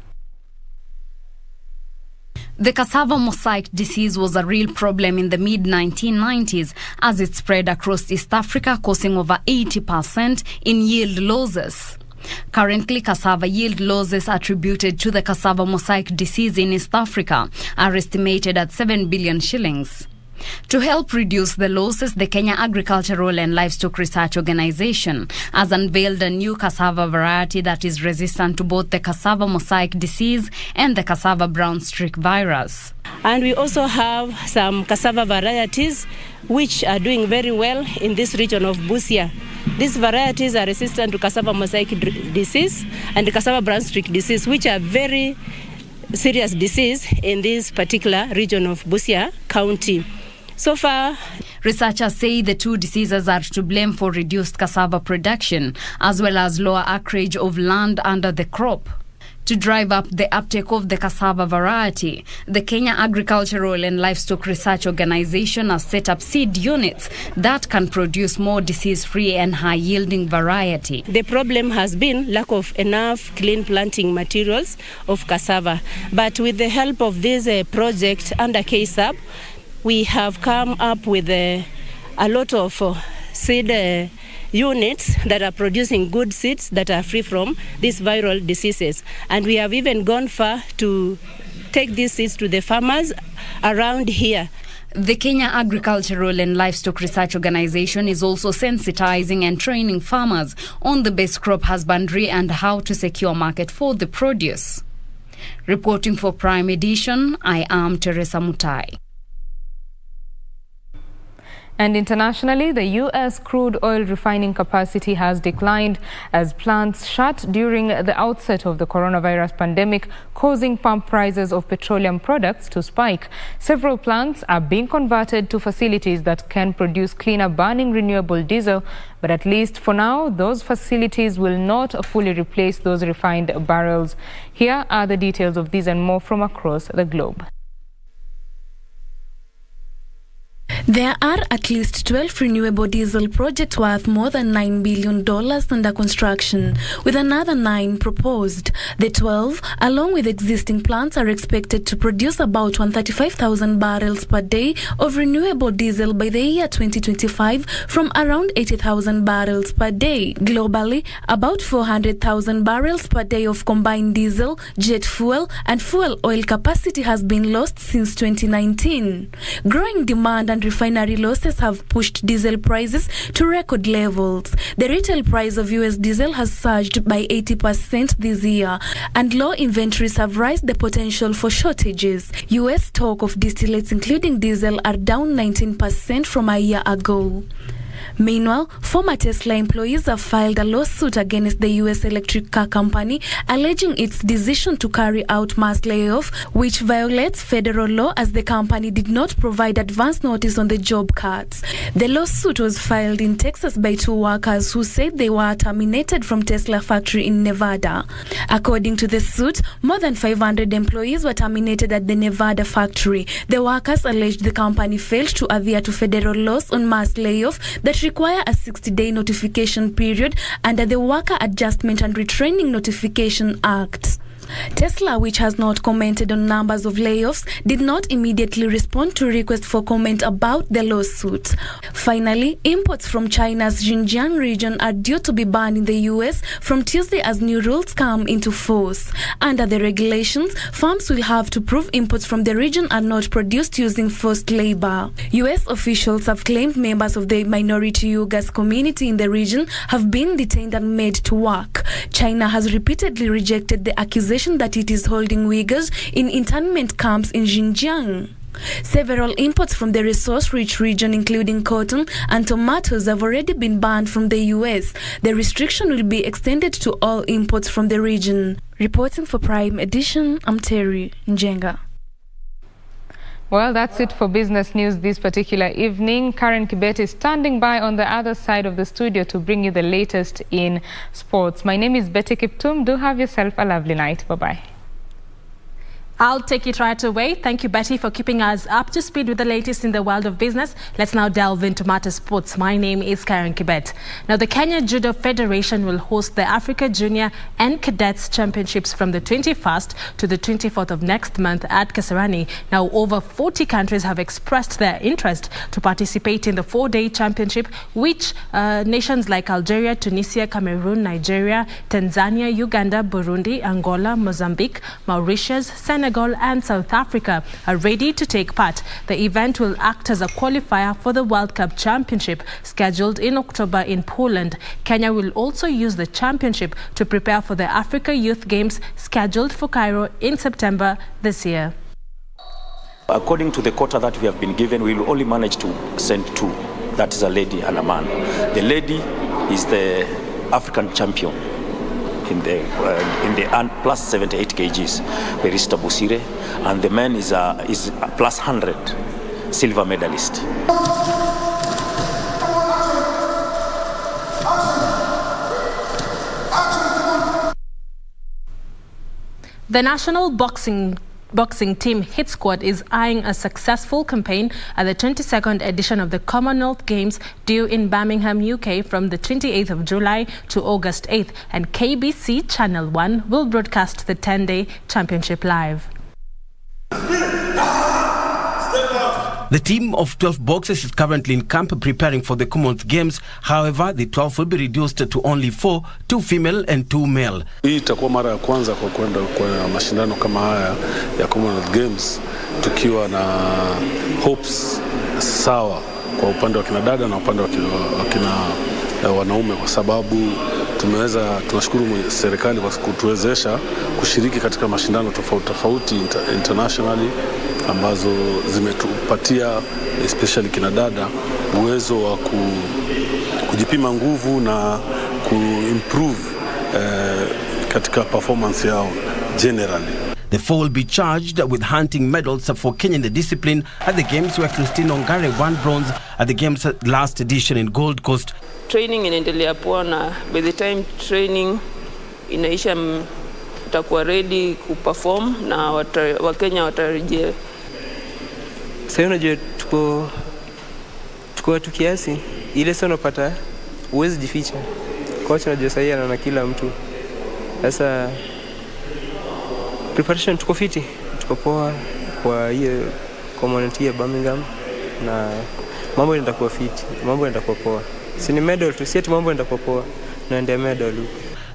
Speaker 7: The cassava mosaic disease was a real problem in the mid-1990s as it spread across East Africa, causing over 80% in yield losses. Currently, cassava yield losses attributed to the cassava mosaic disease in East Africa are estimated at 7 billion shillings. To help reduce the losses, the Kenya Agricultural and Livestock Research Organization has unveiled a new cassava variety that is resistant to both the cassava mosaic disease and the cassava brown streak virus.
Speaker 8: And we also have some cassava varieties which are doing very well in this region of Busia. These varieties are resistant to cassava mosaic disease and the cassava brown streak disease, which are very serious disease in this particular region of Busia County. So far,
Speaker 7: researchers say the two diseases are to blame for reduced cassava production as well as lower acreage of land under the crop. To drive up the uptake of the cassava variety, the Kenya Agricultural and Livestock Research Organization has set up seed units that can produce more disease-free and high-yielding variety.
Speaker 8: The problem has been lack of enough clean planting materials of cassava. But with the help of this project under KSAP, we have come up with a lot of seed units that are producing good seeds that are free from these viral diseases. And we have even gone far to take these seeds to the farmers around here.
Speaker 7: The Kenya Agricultural and Livestock Research Organization is also sensitizing and training farmers on the best crop husbandry and how to secure market for the produce. Reporting for Prime Edition, I am Teresa Mutai.
Speaker 14: And internationally, the U.S. crude oil refining capacity has declined as plants shut during the outset of the coronavirus pandemic, causing pump prices of petroleum products to spike. Several plants are being converted to facilities that can produce cleaner burning renewable diesel, but at least for now, those facilities will not fully replace those refined barrels. Here are the details of these and more from across the globe.
Speaker 9: There are at least 12 renewable diesel projects worth more than $9 billion under construction, with another 9 proposed. The 12, along with existing plants, are expected to produce about 135,000 barrels per day of renewable diesel by the year 2025 from around 80,000 barrels per day. Globally, about 400,000 barrels per day of combined diesel, jet fuel, and fuel oil capacity has been lost since 2019. Growing demand and refinery losses have pushed diesel prices to record levels. The retail price of US diesel has surged by 80% this year, and low inventories have raised the potential for shortages. US stock of distillates, including diesel, are down 19% from a year ago. Meanwhile, former Tesla employees have filed a lawsuit against the U.S. electric car company, alleging its decision to carry out mass layoff, which violates federal law as the company did not provide advance notice on the job cuts. The lawsuit was filed in Texas by 2 workers who said they were terminated from Tesla factory in Nevada. According to the suit, more than 500 employees were terminated at the Nevada factory. The workers alleged the company failed to adhere to federal laws on mass layoff that require a 60-day notification period under the Worker Adjustment and Retraining Notification Act. Tesla, which has not commented on numbers of layoffs, did not immediately respond to requests for comment about the lawsuit. Finally, imports from China's Xinjiang region are due to be banned in the US from Tuesday as new rules come into force. Under the regulations, farms will have to prove imports from the region are not produced using forced labor. US officials have claimed members of the minority Uyghurs community in the region have been detained and made to work. China has repeatedly rejected the accusation that it is holding Uyghurs in internment camps in Xinjiang. Several imports from the resource-rich region, including cotton and tomatoes, have already been banned from the US. The restriction will be extended to all imports from the region. Reporting for Prime Edition, I'm Terry Njenga.
Speaker 14: Well, that's it for business news this particular evening. Karen Kibet is standing by on the other side of the studio to bring you the latest in sports. My name is Betty Kiptum. Do have yourself a lovely night. Bye-bye.
Speaker 10: I'll take it right away. Thank you, Betty, for keeping us up to speed with the latest in the world of business. Let's now delve into matter sports. My name is Karen Kibet. Now, the Kenya Judo Federation will host the Africa Junior and Cadets Championships from the 21st to the 24th of next month at Kasarani. Now, over 40 countries have expressed their interest to participate in the 4-day championship, which nations like Algeria, Tunisia, Cameroon, Nigeria, Tanzania, Uganda, Burundi, Angola, Mozambique, Mauritius, Senegal, and South Africa are ready to take part. The event will act as a qualifier for the World Cup Championship scheduled in October in Poland. Kenya will also use the championship to prepare for the Africa Youth Games scheduled for Cairo in September this year.
Speaker 23: According to the quota that we have been given, we will only manage to send 2. That is a lady and a man. The lady is the African champion in the plus 78 kgs, Perista Busire, and the man is plus 100 silver medalist.
Speaker 10: The national boxing team Hit Squad is eyeing a successful campaign at the 22nd edition of the Commonwealth Games due in Birmingham, UK from the 28th of July to August 8th, and KBC Channel 1 will broadcast the 10-day championship live.
Speaker 1: The team of 12 boxers is currently in camp preparing for the Commonwealth Games. However, the 12 will be reduced to only 4, 2 female and 2 male.
Speaker 11: Hii itakuwa mara ya kwanza kwa kwenda kwa mashindano kama haya ya Commonwealth Games tukiwa na hopes sawa kwa upande wa kina dada na upande wa kina wanaume, kwa sababu tunashukuru serikali kwa kutuwezesha kushiriki katika mashindano tofauti internationally ambazo zimetupatia especially kina dada uwezo wa kujipima nguvu na kuimprove katika performance yao generally.
Speaker 1: The four will be charged with hunting medals for Kenya in the discipline at the games, where Christine Ongare won bronze at the games last edition in Gold Coast.
Speaker 12: Training inaendelea poa, na by the time training inaisha utakuwa ready kuperform na Wakenya watarejea.
Speaker 24: Sasa unajua tuko watu kiasi ile sana unapata uwezi jificha. Coach anajua sahihi anaona kila mtu. Sasa preparation tuko fiti, tuko poa kwa hiyo community ya Birmingham na mambo yanakuwa fiti, mambo yanakuwa poa. Si ni medal tu, si eti mambo yanakuwa poa, naendea medal.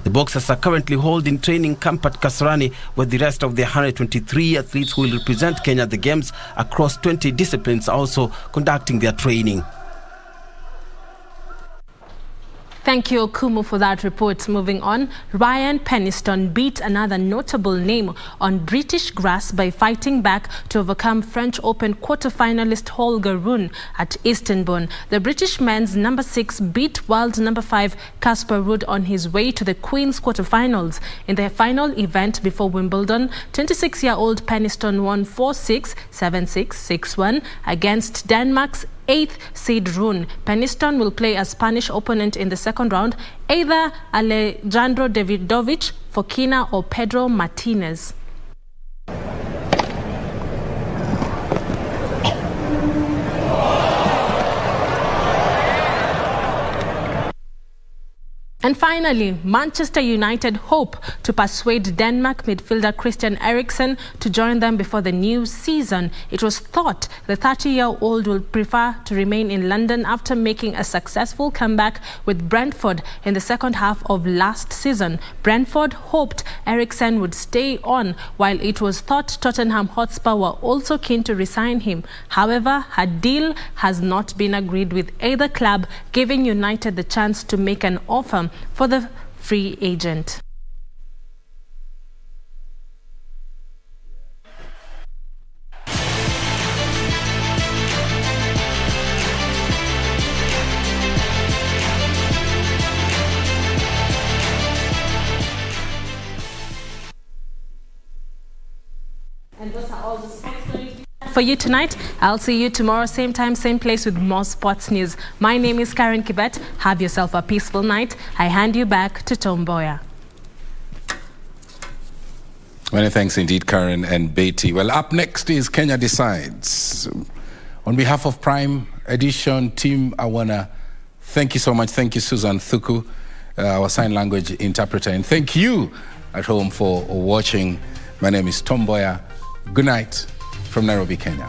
Speaker 1: The boxers are currently holding training camp at Kasarani, where the rest of the 123 athletes who will represent Kenya at the games across 20 disciplines are also conducting their training.
Speaker 10: Thank you, Okumu, for that report. Moving on, Ryan Peniston beat another notable name on British grass by fighting back to overcome French Open quarter-finalist Holger Rune at Istanbul. The British men's number 6 beat world number 5 Casper Ruud on his way to the Queen's quarter-finals. In the final event before Wimbledon, 26-year-old Peniston won 4-6, 7-6, 6-1 against Denmark's 8th seed Rune. Peniston will play a Spanish opponent in the second round, either Alejandro Davidovich Fokina or Pedro Martinez. And finally, Manchester United hope to persuade Denmark midfielder Christian Eriksen to join them before the new season. It was thought the 30-year-old will prefer to remain in London after making a successful comeback with Brentford in the second half of last season. Brentford hoped Eriksen would stay on, while it was thought Tottenham Hotspur were also keen to resign him. However, a deal has not been agreed with either club, giving United the chance to make an offer for the free agent. And those are all the sports for you tonight. I'll see you tomorrow, same time, same place with more sports news. My name is Karen Kibet. Have yourself a peaceful night. I hand you back to Mboya.
Speaker 25: Many thanks indeed, Karen and Betty. Well, up next is Kenya Decides. On behalf of Prime Edition team, I want to thank you so much. Thank you, Susan Thuku, our sign language interpreter. And thank you at home for watching. My name is Mboya. Good night from Nairobi, Kenya.